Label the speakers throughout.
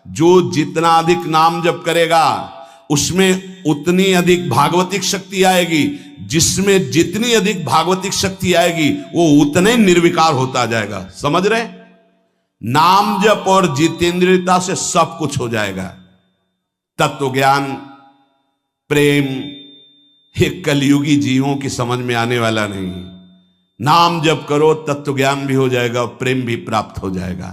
Speaker 1: जो जितना अधिक नाम जप करेगा उसमें उतनी अधिक भागवतिक शक्ति आएगी, जिसमें जितनी अधिक भागवतिक शक्ति आएगी वो उतने निर्विकार होता जाएगा। समझ रहे? नाम जप और जितेंद्रियता से सब कुछ हो जाएगा। तत्व ज्ञान, प्रेम, ये कलयुगी जीवों की समझ में आने वाला नहीं। नाम जप करो, तत्व ज्ञान भी हो जाएगा, प्रेम भी प्राप्त हो जाएगा।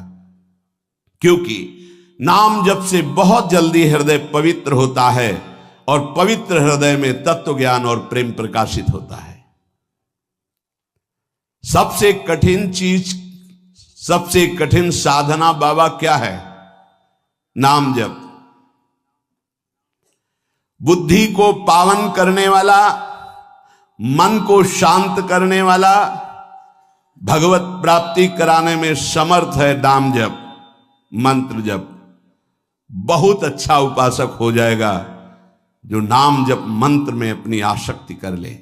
Speaker 1: क्योंकि नाम जप से बहुत जल्दी हृदय पवित्र होता है और पवित्र हृदय में तत्व ज्ञान और प्रेम प्रकाशित होता है। सबसे कठिन चीज, सबसे कठिन साधना बाबा क्या है? नाम जप। बुद्धि को पावन करने वाला, मन को शांत करने वाला, भगवत प्राप्ति कराने में समर्थ है नाम जप, मंत्र जप। बहुत अच्छा उपासक हो जाएगा जो नाम जप मंत्र में अपनी आसक्ति कर ले।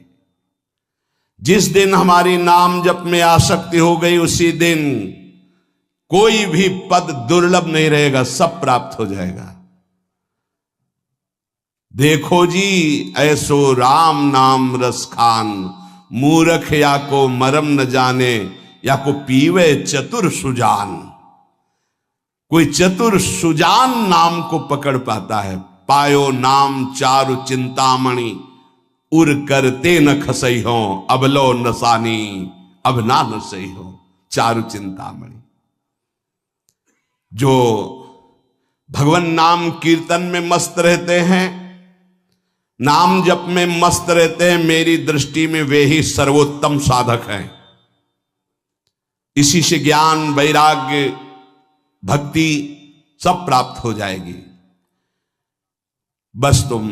Speaker 1: जिस दिन हमारी नाम जप में आसक्ति हो गई, उसी दिन कोई भी पद दुर्लभ नहीं रहेगा, सब प्राप्त हो जाएगा। देखो जी ऐसो राम नाम रस खान, मूर्ख या को मरम न जाने, या को पीवे चतुर सुजान। कोई चतुर सुजान नाम को पकड़ पाता है। पायो नाम चारु चिंतामणि, उर करते न खसई हो, अबलो नसानी अब ना नसई हो। चारु चिंतामणि जो भगवान नाम कीर्तन में मस्त रहते हैं, नाम जप में मस्त रहते हैं, मेरी दृष्टि में वे ही सर्वोत्तम साधक हैं। इसी से ज्ञान, वैराग्य, भक्ति सब प्राप्त हो जाएगी। बस तुम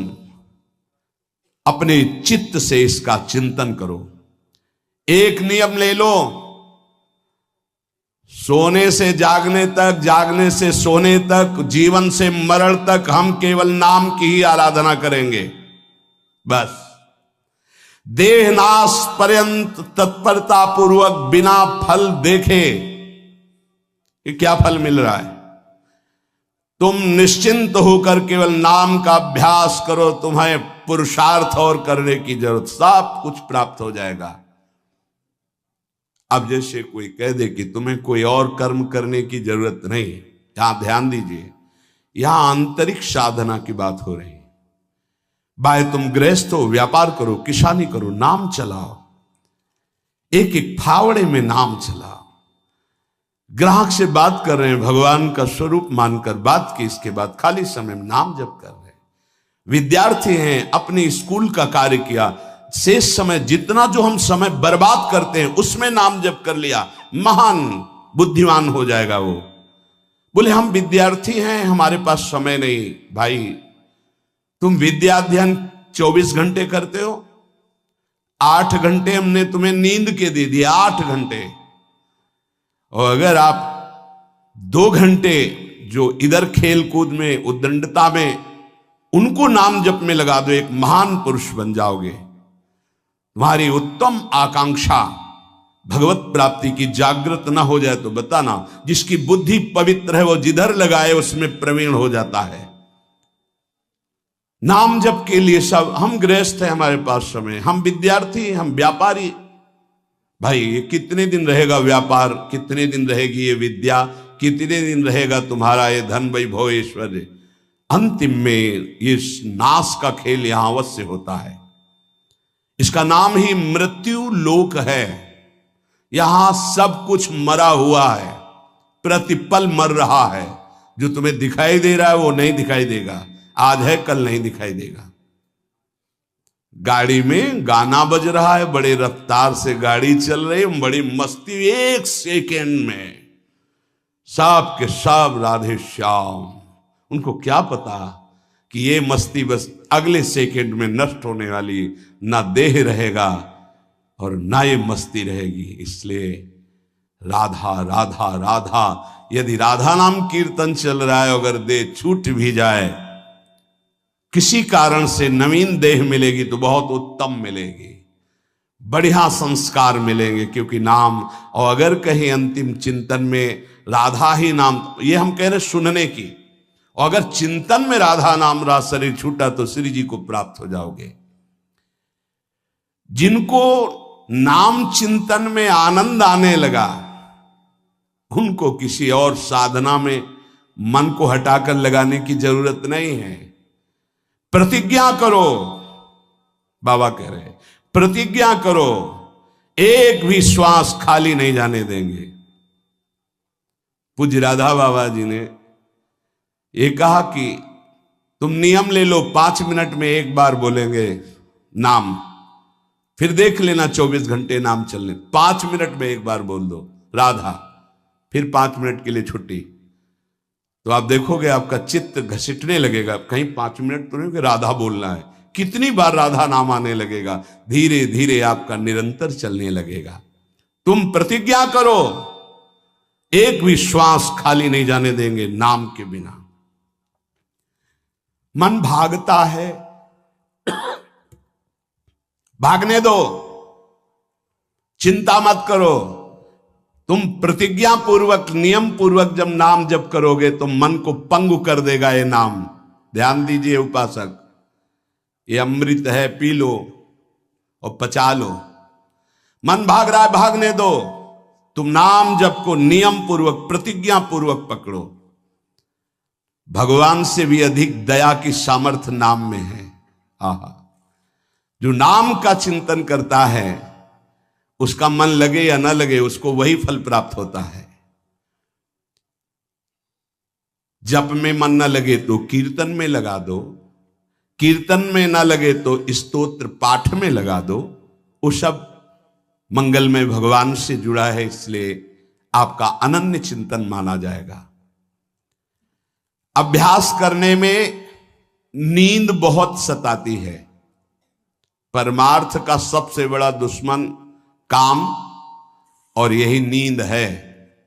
Speaker 1: अपने चित्त से इसका चिंतन करो। एक नियम ले लो, सोने से जागने तक, जागने से सोने तक, जीवन से मरण तक हम केवल नाम की ही आराधना करेंगे। बस देहनाश पर्यंत तत्परता पूर्वक बिना फल देखे कि क्या फल मिल रहा है, तुम निश्चिंत होकर केवल नाम का अभ्यास करो। तुम्हें पुरुषार्थ और करने की जरूरत, सब कुछ प्राप्त हो जाएगा। अब जैसे कोई कह दे कि तुम्हें कोई और कर्म करने की जरूरत नहीं, यहां ध्यान दीजिए, यहां आंतरिक साधना की बात हो रही है। भाई तुम गृहस्थ हो, व्यापार करो, किसानी करो, नाम चलाओ, एक एक फावड़े में नाम चलाओ। ग्राहक से बात कर रहे हैं, भगवान का स्वरूप मानकर बात की, इसके बाद खाली समय में नाम जप कर रहे हैं। विद्यार्थी हैं, अपने स्कूल का कार्य किया, शेष समय जितना जो हम समय बर्बाद करते हैं उसमें नाम जप कर लिया, महान बुद्धिमान हो जाएगा वो। बोले हम विद्यार्थी हैं, हमारे पास समय नहीं। भाई तुम विद्या अध्ययन 24 घंटे करते हो, 8 घंटे हमने तुम्हें नींद के दे दिए, 8 घंटे। और अगर आप 2 घंटे जो इधर खेल कूद में, उद्दंडता में, उनको नाम जप में लगा दो, एक महान पुरुष बन जाओगे। तुम्हारी उत्तम आकांक्षा भगवत प्राप्ति की जागृत ना हो जाए तो बताना। जिसकी बुद्धि पवित्र है वो जिधर लगाए उसमें प्रवीण हो जाता है। नाम जप के लिए सब, हम गृहस्थ हैं, हमारे पास समय, हम विद्यार्थी, हम व्यापारी। भाई ये कितने दिन रहेगा व्यापार, कितने दिन रहेगी ये विद्या, कितने दिन रहेगा तुम्हारा ये धन वैभव ऐश्वर्य। अंतिम में ये नाश का खेल यहां अवश्य होता है। इसका नाम ही मृत्यु लोक है। यहां सब कुछ मरा हुआ है, प्रतिपल मर रहा है। जो तुम्हें दिखाई दे रहा है वो नहीं दिखाई देगा, आज है कल नहीं दिखाई देगा। गाड़ी में गाना बज रहा है, बड़े रफ्तार से गाड़ी चल रही है, बड़ी मस्ती, 1 सेकेंड में सब के सब राधे श्याम। उनको क्या पता कि ये मस्ती बस अगले सेकेंड में नष्ट होने वाली, ना देह रहेगा और ना ये मस्ती रहेगी। इसलिए राधा राधा राधा, यदि राधा नाम कीर्तन चल रहा है, अगर देह छूट भी जाए, किसी कारण से नवीन देह मिलेगी तो बहुत उत्तम मिलेगी, बढ़िया संस्कार मिलेंगे, क्योंकि नाम। और अगर कहीं अंतिम चिंतन में राधा ही नाम, ये हम कह रहे सुनने की, और अगर चिंतन में राधा नाम रहा, शरीर छूटा, तो श्री जी को प्राप्त हो जाओगे। जिनको नाम चिंतन में आनंद आने लगा, उनको किसी और साधना में मन को हटाकर लगाने की जरूरत नहीं है। प्रतिज्ञा करो, बाबा कह रहे हैं, प्रतिज्ञा करो, एक भी श्वास खाली नहीं जाने देंगे। पूज्य राधा बाबा जी ने ये कहा कि तुम नियम ले लो, 5 मिनट में एक बार बोलेंगे नाम, फिर देख लेना 24 घंटे नाम चलने। 5 मिनट में एक बार बोल दो राधा, फिर 5 मिनट के लिए छुट्टी, तो आप देखोगे आपका चित्त घसीटने लगेगा। कहीं 5 मिनट तो नहीं कि राधा बोलना है, कितनी बार राधा नाम आने लगेगा। धीरे धीरे आपका निरंतर चलने लगेगा। तुम प्रतिज्ञा करो, एक भी श्वास खाली नहीं जाने देंगे नाम के बिना। मन भागता है, भागने दो, चिंता मत करो। तुम प्रतिज्ञा पूर्वक, नियम पूर्वक जब नाम जप करोगे तो मन को पंगु कर देगा ये नाम। ध्यान दीजिए उपासक, ये अमृत है, पी लो और पचा लो। मन भाग रहा है, भागने दो। तुम नाम जप को नियम पूर्वक, प्रतिज्ञा पूर्वक पकड़ो। भगवान से भी अधिक दया की सामर्थ्य नाम में है। आहा, जो नाम का चिंतन करता है, उसका मन लगे या ना लगे, उसको वही फल प्राप्त होता है। जप में मन ना लगे तो कीर्तन में लगा दो, कीर्तन में ना लगे तो स्तोत्र पाठ में लगा दो। वो सब मंगलमय भगवान से जुड़ा है, इसलिए आपका अनन्य चिंतन माना जाएगा। अभ्यास करने में नींद बहुत सताती है। परमार्थ का सबसे बड़ा दुश्मन काम, और यही नींद है।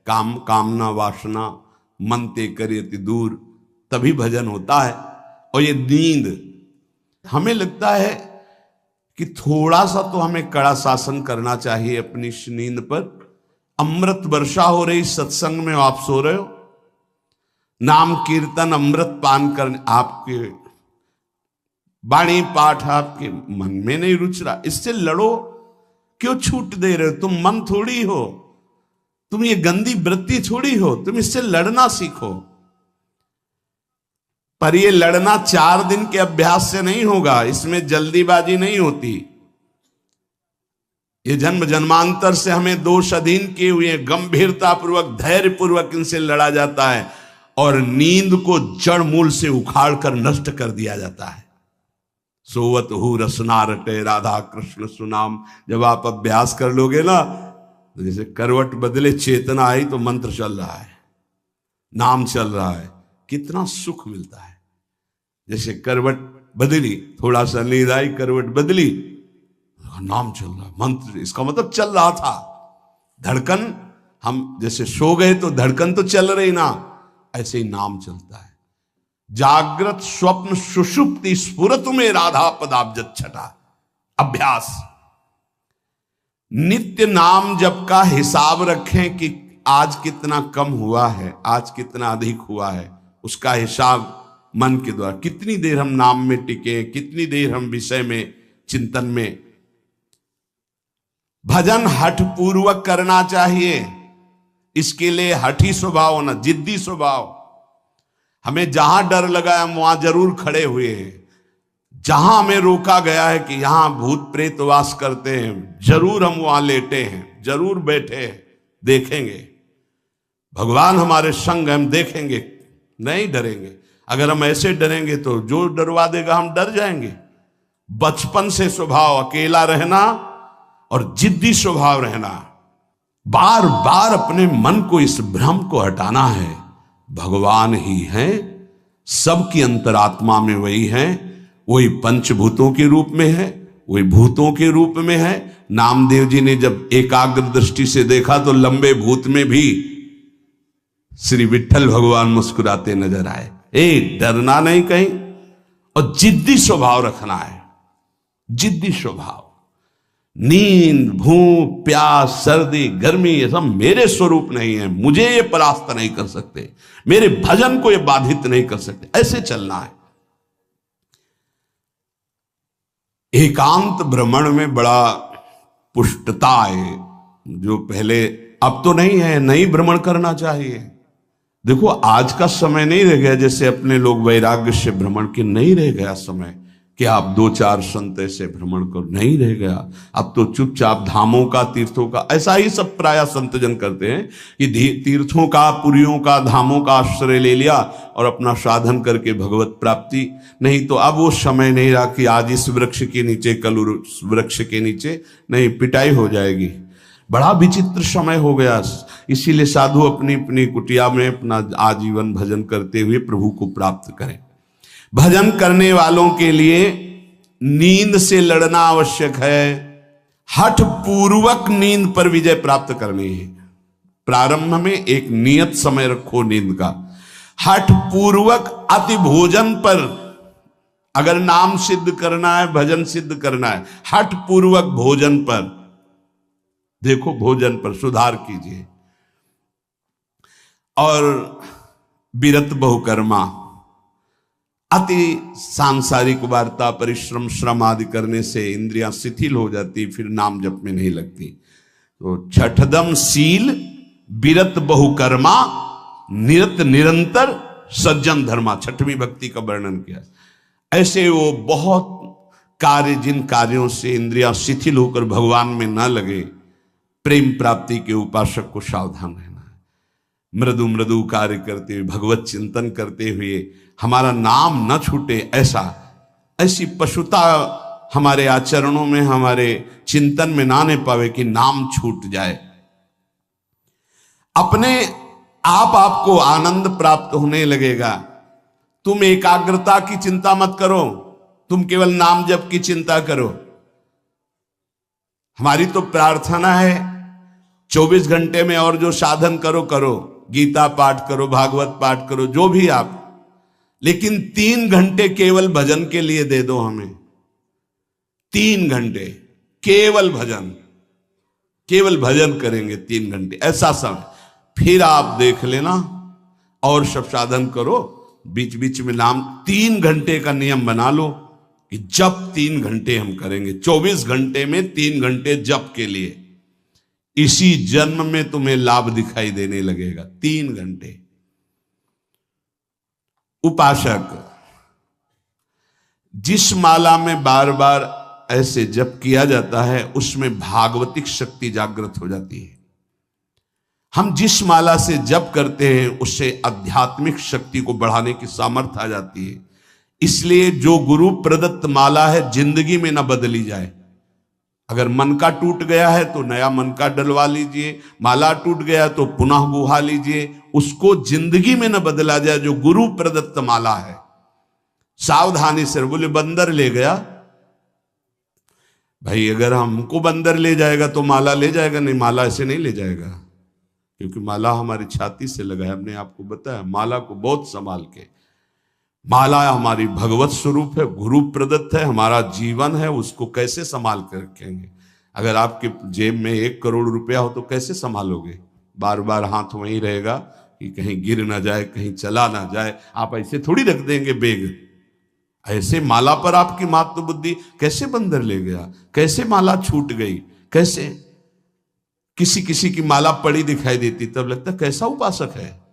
Speaker 1: काम कामना वासना मनते करियति दूर, तभी भजन होता है। और ये नींद, हमें लगता है कि थोड़ा सा तो हमें कड़ा शासन करना चाहिए अपनी इस नींद पर। अमृत वर्षा हो रही सत्संग में, आप सो रहे हो, नाम कीर्तन अमृत पान करने, आपके वाणी पाठ आपके मन में नहीं रुच रहा, इससे लड़ो। क्यों छूट दे रहे हो? तुम मन थोड़ी हो, तुम ये गंदी वृत्ति थोड़ी हो, तुम इससे लड़ना सीखो। पर ये लड़ना 4 दिन के अभ्यास से नहीं होगा, इसमें जल्दीबाजी नहीं होती। ये जन्म जन्मांतर से हमें दोष अधीन किए हुए, गंभीरता पूर्वक, धैर्य पूर्वक इनसे लड़ा जाता है, और नींद को जड़ मूल से उखाड़ कर नष्ट कर दिया जाता है। सोवत हु रसना रटे राधा कृष्ण सुनाम। जब आप अभ्यास कर लोगे ना, तो जैसे करवट बदले, चेतना आई तो मंत्र चल रहा है, नाम चल रहा है, कितना सुख मिलता है। जैसे करवट बदली, थोड़ा सा नींद आई, करवट बदली, नाम चल रहा है, मंत्र, इसका मतलब चल रहा था। धड़कन, हम जैसे सो गए तो धड़कन तो चल रही ना, ऐसे ही नाम चलता है। जागृत स्वप्न सुषुप्ति स्फुरत में राधा पदाब्जत छटा। अभ्यास, नित्य नाम जप का हिसाब रखें कि आज कितना कम हुआ है, आज कितना अधिक हुआ है, उसका हिसाब मन के द्वारा। कितनी देर हम नाम में टिके, कितनी देर हम विषय में, चिंतन में। भजन हठ पूर्वक करना चाहिए। इसके लिए हठी स्वभाव होना, जिद्दी स्वभाव। हमें जहां डर लगा है हम वहां जरूर खड़े हुए हैं। जहां हमें रोका गया है कि यहां भूत प्रेत वास करते हैं, जरूर हम वहां लेटे हैं, जरूर बैठे हैं, देखेंगे। भगवान हमारे संग, हम देखेंगे, नहीं डरेंगे। अगर हम ऐसे डरेंगे तो जो डरवा देगा हम डर जाएंगे। बचपन से स्वभाव अकेला रहना और जिद्दी स्वभाव रहना। बार बार अपने मन को, इस भ्रम को हटाना है। भगवान ही हैं, सबकी अंतरात्मा में वही हैं, वही पंचभूतों के रूप में है, वही भूतों के रूप में है। नामदेव जी ने जब एकाग्र दृष्टि से देखा तो लंबे भूत में भी श्री विठ्ठल भगवान मुस्कुराते नजर आए। डरना नहीं कहीं, और जिद्दी स्वभाव रखना है, जिद्दी स्वभाव। नींद, भूख, प्यास, सर्दी, गर्मी, ये सब मेरे स्वरूप नहीं है, मुझे ये परास्त नहीं कर सकते, मेरे भजन को ये बाधित नहीं कर सकते। ऐसे चलना है। एकांत भ्रमण में बड़ा पुष्टता है, जो पहले, अब तो नहीं है, नहीं भ्रमण करना चाहिए। देखो आज का समय नहीं रह गया जैसे अपने लोग वैराग्य से भ्रमण के, नहीं रह गया समय कि आप 2-4 संत ऐसे भ्रमण करो, नहीं रह गया। अब तो चुपचाप धामों का, तीर्थों का, ऐसा ही सब प्राय संतजन करते हैं कि तीर्थों का, पुरियों का, धामों का आश्रय ले लिया और अपना साधन करके भगवत प्राप्ति। नहीं तो अब वो समय नहीं रहा कि आज इस वृक्ष के नीचे, कल उस वृक्ष के नीचे, नहीं, पिटाई हो जाएगी। बड़ा विचित्र समय हो गया। इसीलिए साधु अपनी अपनी कुटिया में अपना आजीवन भजन करते हुए प्रभु को प्राप्त करें। भजन करने वालों के लिए नींद से लड़ना आवश्यक है, हठ पूर्वक नींद पर विजय प्राप्त करनी है। प्रारंभ में एक नियत समय रखो नींद का, हठ पूर्वक अति भोजन पर, अगर नाम सिद्ध करना है, भजन सिद्ध करना है, हठ पूर्वक भोजन पर, देखो भोजन पर सुधार कीजिए। और विरत बहुकर्मा, अति सांसारिक वार्ता, परिश्रम, श्रम आदि करने से इंद्रियां शिथिल हो जाती, फिर नाम जप में नहीं लगती। तो छठदम शील, विरत बहुकर्मा, निरत निरंतर, सज्जन धर्मा, छठवीं भक्ति का वर्णन किया। ऐसे वो बहुत कार्य, जिन कार्यों से इंद्रियां शिथिल होकर भगवान में न लगे, प्रेम प्राप्ति के उपासक को सावधान रहना है। मृदु मृदु कार्य करते हुए, भगवत चिंतन करते हुए हमारा नाम न छूटे, ऐसी पशुता हमारे आचरणों में, हमारे चिंतन में ना आने पावे कि नाम छूट जाए। अपने आप आपको आनंद प्राप्त होने लगेगा। तुम एकाग्रता की चिंता मत करो, तुम केवल नाम जप की चिंता करो। हमारी तो प्रार्थना है 24 घंटे में और जो साधन करो करो, गीता पाठ करो, भागवत पाठ करो, जो भी आप, लेकिन 3 घंटे केवल भजन के लिए दे दो हमें। 3 घंटे केवल भजन, केवल भजन करेंगे 3 घंटे, ऐसा समय। फिर आप देख लेना और सब साधन करो, बीच बीच में नाम। 3 घंटे का नियम बना लो कि जप 3 घंटे हम करेंगे, 24 घंटे में 3 घंटे जप के लिए। इसी जन्म में तुम्हें लाभ दिखाई देने लगेगा। 3 घंटे। उपासक जिस माला में बार बार ऐसे जप किया जाता है, उसमें भागवतिक शक्ति जागृत हो जाती है। हम जिस माला से जप करते हैं, उससे आध्यात्मिक शक्ति को बढ़ाने की सामर्थ्य आ जाती है। इसलिए जो गुरु प्रदत्त माला है, जिंदगी में न बदली जाए। अगर मन का टूट गया है तो नया मन का डलवा लीजिए, माला टूट गया तो पुनः बुहा लीजिए, उसको जिंदगी में न बदला जाए। जो गुरु प्रदत्त माला है, सावधानी से। बोले बंदर ले गया, भाई अगर हमको बंदर ले जाएगा तो माला ले जाएगा? नहीं, माला ऐसे नहीं ले जाएगा, क्योंकि माला हमारी छाती से लगा है। हमने आपको बताया, माला को बहुत संभाल के। माला हमारी भगवत स्वरूप है, गुरु प्रदत्त है, हमारा जीवन है, उसको कैसे संभाल कर रखेंगे? अगर आपके जेब में 1 करोड़ रुपया हो तो कैसे संभालोगे? बार बार हाथ वहीं रहेगा कि कहीं गिर ना जाए, कहीं चला ना जाए। आप ऐसे थोड़ी रख देंगे बेग। ऐसे माला पर आपकी मात्र बुद्धि। कैसे बंदर ले गया, कैसे माला छूट गई, कैसे? किसी किसी की माला पड़ी दिखाई देती, तब लगता कैसा उपासक है।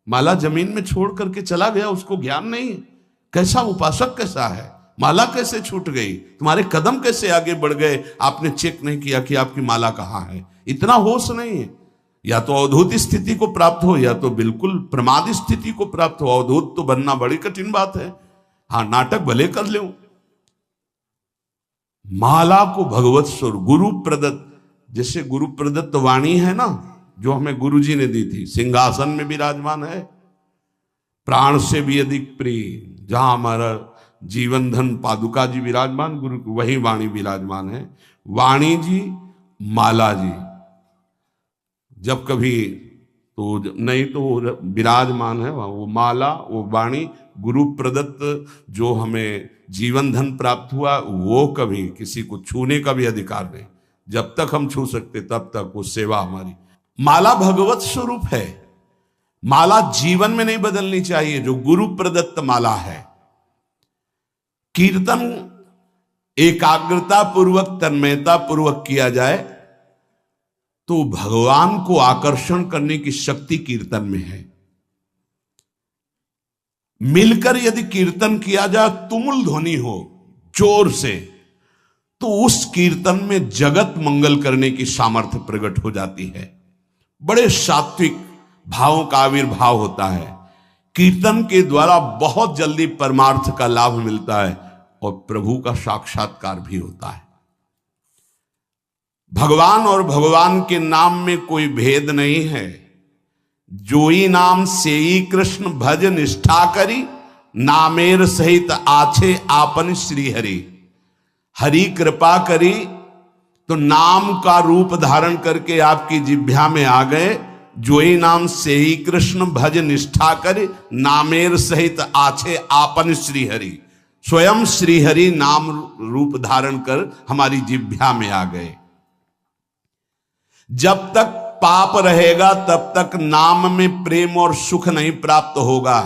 Speaker 1: माला जमीन में छोड़ करके चला गया, उसको ज्ञान नहीं। कैसा उपासक कैसा है? माला कैसे छूट गई? तुम्हारे कदम कैसे आगे बढ़ गए? आपने चेक नहीं किया कि आपकी माला कहाँ है। इतना होश नहीं है। या तो अवधूत स्थिति को प्राप्त हो, या तो बिल्कुल प्रमाद स्थिति को प्राप्त हो। अवधूत तो बनना बड़ी कठिन बात है। हाँ, नाटक भले कर लो। माला को भगवत स्वरूप, गुरु प्रदत्त, जैसे गुरु प्रदत्त वाणी है ना, जो हमें गुरु जी ने दी थी, सिंहासन में विराजमान है, प्राण से भी अधिक प्रिय। जहां हमारा जीवन धन पादुका जी विराजमान, गुरु वही वाणी विराजमान है। वाणी जी, माला जी, जब कभी तो नहीं तो विराजमान है वहां। वो माला, वो वाणी, गुरु प्रदत्त जो हमें जीवन धन प्राप्त हुआ, वो कभी किसी को छूने का भी अधिकार नहीं। जब तक हम छू सकते तब तक वो सेवा हमारी। माला भगवत स्वरूप है, माला जीवन में नहीं बदलनी चाहिए, जो गुरु प्रदत्त माला है। कीर्तन एकाग्रता पूर्वक तन्मयता पूर्वक किया जाए तो भगवान को आकर्षण करने की शक्ति कीर्तन में है। मिलकर यदि कीर्तन किया जाए, तुमुल ध्वनि हो जोर से, तो उस कीर्तन में जगत मंगल करने की सामर्थ्य प्रकट हो जाती है। बड़े सात्विक भावों का आविर्भाव होता है। कीर्तन के द्वारा बहुत जल्दी परमार्थ का लाभ मिलता है और प्रभु का साक्षात्कार भी होता है। भगवान और भगवान के नाम में कोई भेद नहीं है। जोई नाम सेई कृष्ण भज निष्ठा करी, नामेर सहित आछे आपन श्री हरि। हरि कृपा करी तो नाम का रूप धारण करके आपकी जिह्वा में आ गए। जोई नाम सेई कृष्ण भज निष्ठा करी, नामेर सहित आछे आपन श्री हरि। स्वयं श्री हरि नाम रूप धारण कर हमारी जिह्वा में आ गए। जब तक पाप रहेगा तब तक नाम में प्रेम और सुख नहीं प्राप्त होगा।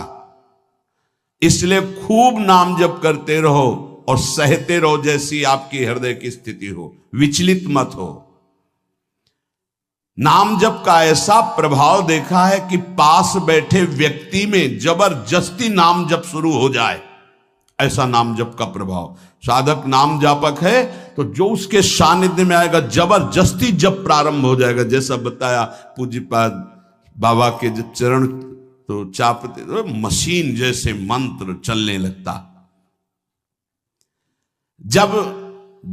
Speaker 1: इसलिए खूब नाम जप करते रहो और सहते रहो, जैसी आपकी हृदय की स्थिति हो, विचलित मत हो। नाम जप का ऐसा प्रभाव देखा है कि पास बैठे व्यक्ति में जबरदस्ती नाम जप शुरू हो जाए, ऐसा नाम जप का प्रभाव। साधक नाम जापक है तो जो उसके सानिध्य में आएगा जबरदस्ती जप प्रारंभ हो जाएगा। जैसा बताया पूज्यपाद बाबा के जो चरण तो चापते तो मशीन जैसे मंत्र चलने लगता। जब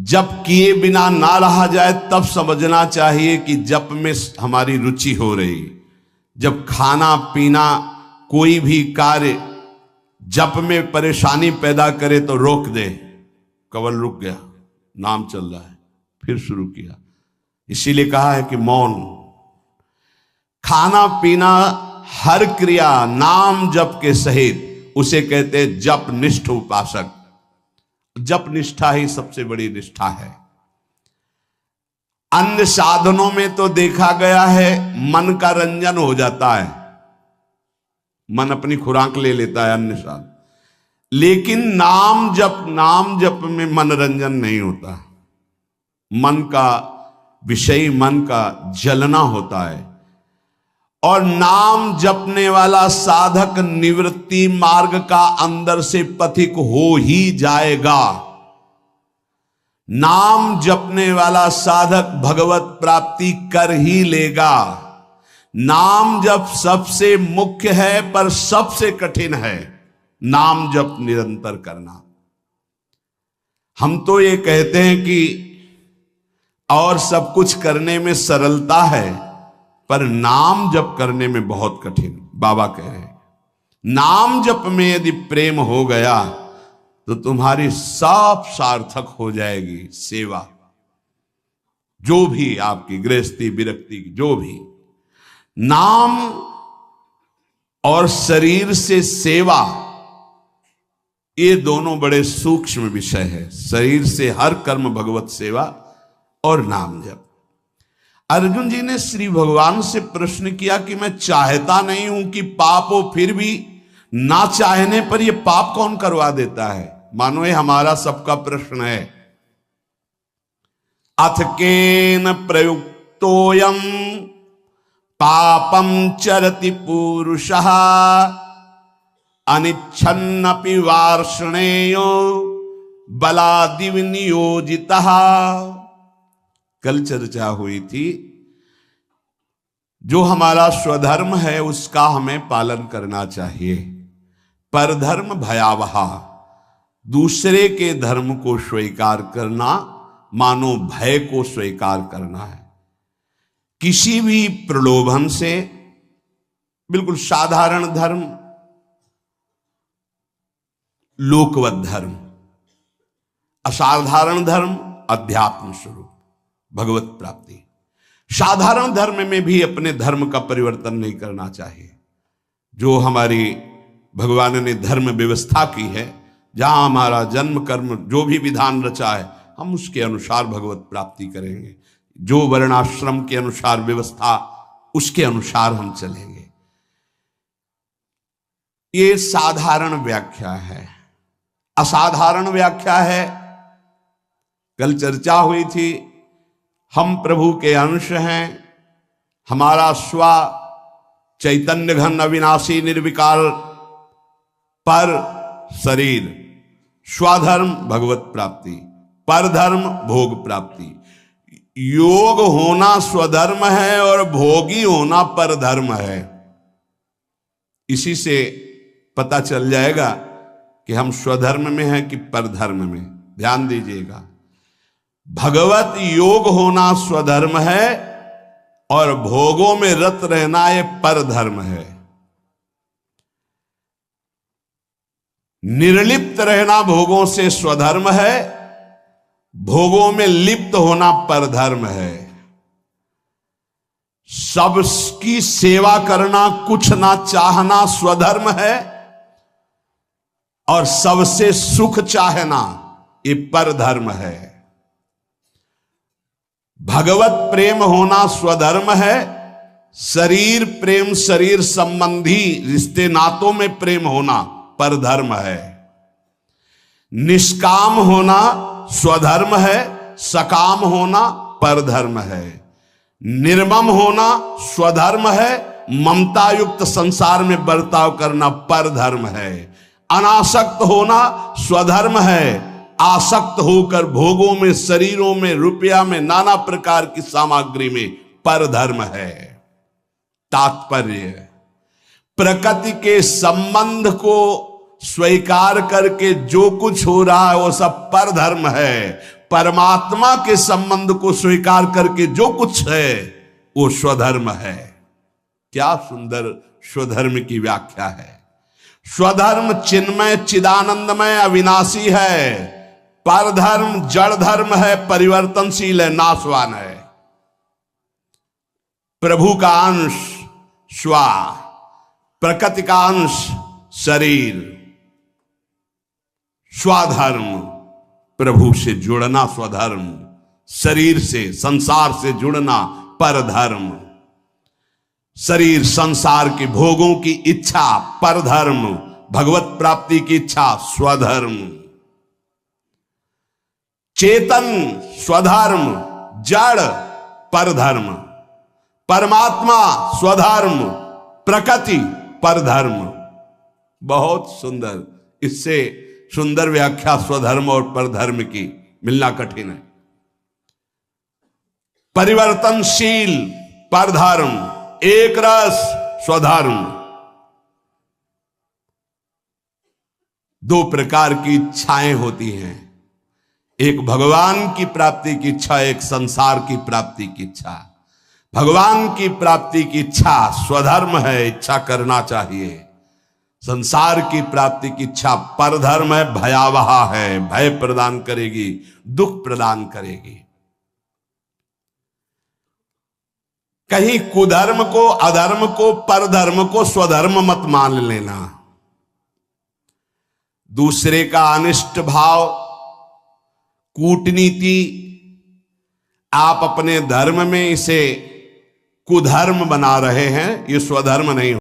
Speaker 1: जप किए बिना ना रहा जाए तब समझना चाहिए कि जप में हमारी रुचि हो रही। जब खाना पीना कोई भी कार्य जप में परेशानी पैदा करे तो रोक दे। कवल रुक गया, नाम चल रहा है, फिर शुरू किया। इसीलिए कहा है कि मौन। खाना पीना हर क्रिया नाम जप के सहित उसे कहते जप निष्ठ उपासक। जप निष्ठा ही सबसे बड़ी निष्ठा है। अन्य साधनों में तो देखा गया है मन का रंजन हो जाता है, मन अपनी खुराक ले लेता है अन्य साधन, लेकिन नाम जप में मनोरंजन नहीं होता। मन का विषय, मन का जलना होता है। और नाम जपने वाला साधक निवृत्ति मार्ग का अंदर से पथिक हो ही जाएगा। नाम जपने वाला साधक भगवत प्राप्ति कर ही लेगा। नाम जप सबसे मुख्य है पर सबसे कठिन है नाम जप निरंतर करना। हम तो ये कहते हैं कि और सब कुछ करने में सरलता है, पर नाम जप करने में बहुत कठिन। बाबा कह रहे हैं नाम जप में यदि प्रेम हो गया तो तुम्हारी सब सार्थक हो जाएगी सेवा। जो भी आपकी गृहस्थी विरक्ति जो भी, नाम और शरीर से सेवा, ये दोनों बड़े सूक्ष्म विषय है। शरीर से हर कर्म भगवत सेवा और नाम जप। अर्जुन जी ने श्री भगवान से प्रश्न किया कि मैं चाहता नहीं हूं कि पाप हो, फिर भी ना चाहने पर यह पाप कौन करवा देता है? मानो ये हमारा सबका प्रश्न है। अथ केन प्रयुक्तोयम पापम चरति पुरुषः अनिच्छन्नपि वार्ष्णेयो बलादि विनियोजितः। कल चर्चा हुई थी, जो हमारा स्वधर्म है उसका हमें पालन करना चाहिए। परधर्म भयावह, दूसरे के धर्म को स्वीकार करना मानो भय को स्वीकार करना है। किसी भी प्रलोभन से, बिल्कुल साधारण धर्म, लोकवत धर्म, असाधारण धर्म, अध्यात्म स्वरूप भगवत प्राप्ति। साधारण धर्म में भी अपने धर्म का परिवर्तन नहीं करना चाहिए। जो हमारी भगवान ने धर्म व्यवस्था की है, जहां हमारा जन्म कर्म जो भी विधान रचा है, हम उसके अनुसार भगवत प्राप्ति करेंगे। जो वर्णाश्रम के अनुसार व्यवस्था, उसके अनुसार हम चलेंगे। ये साधारण व्याख्या है। असाधारण व्याख्या है, कल चर्चा हुई थी, हम प्रभु के अंश हैं, हमारा स्व चैतन्य घन अविनाशी निर्विकार पर शरीर, स्वधर्म भगवत प्राप्ति, परधर्म भोग प्राप्ति। योग होना स्वधर्म है और भोगी होना परधर्म है। इसी से पता चल जाएगा कि हम स्वधर्म में हैं कि परधर्म में। ध्यान दीजिएगा, भगवत योग होना स्वधर्म है और भोगों में रत रहना ये परधर्म है। निर्लिप्त रहना भोगों से स्वधर्म है, भोगों में लिप्त होना परधर्म है। सबकी सेवा करना, कुछ ना चाहना स्वधर्म है, और सबसे सुख चाहना ये परधर्म है। भगवत प्रेम होना स्वधर्म है, शरीर प्रेम, शरीर संबंधी रिश्ते नातों में प्रेम होना परधर्म है। निष्काम होना स्वधर्म है, सकाम होना परधर्म है। निर्मम होना स्वधर्म है, ममता युक्त संसार में बर्ताव करना परधर्म है। अनासक्त होना स्वधर्म है, आसक्त होकर भोगों में, शरीरों में, रुपया में, नाना प्रकार की सामग्री में परधर्म है। तात्पर्य, प्रकृति के संबंध को स्वीकार करके जो कुछ हो रहा है वो सब परधर्म है। परमात्मा के संबंध को स्वीकार करके जो कुछ है वो स्वधर्म है। क्या सुंदर स्वधर्म की व्याख्या है। स्वधर्म चिन्मय, चिदानंदमय, अविनाशी है। परधर्म जड़ धर्म है, परिवर्तनशील है, नाशवान है। प्रभु का अंश स्व, प्रकृति का अंश शरीर। स्वधर्म प्रभु से जुड़ना स्वधर्म, शरीर से, संसार से जुड़ना परधर्म। शरीर संसार के भोगों की इच्छा परधर्म, भगवत प्राप्ति की इच्छा स्वधर्म। चेतन स्वधर्म, जड़ परधर्म, परमात्मा स्वधर्म, प्रकृति परधर्म। बहुत सुंदर, इससे सुंदर व्याख्या स्वधर्म और परधर्म की मिलना कठिन है। परिवर्तनशील परधर्म, एक रस स्वधर्म। दो प्रकार की इच्छाएं होती हैं, एक भगवान की प्राप्ति की इच्छा, एक संसार की प्राप्ति की इच्छा। भगवान की प्राप्ति की इच्छा स्वधर्म है, इच्छा करना चाहिए। संसार की प्राप्ति की इच्छा परधर्म है, भयावह है, भय प्रदान करेगी, दुख प्रदान करेगी। कहीं कुधर्म को, अधर्म को, परधर्म को स्वधर्म मत मान लेना। दूसरे का अनिष्ट भाव, कूटनीति आप अपने धर्म में इसे कुधर्म बना रहे हैं, ये स्वधर्म नहीं।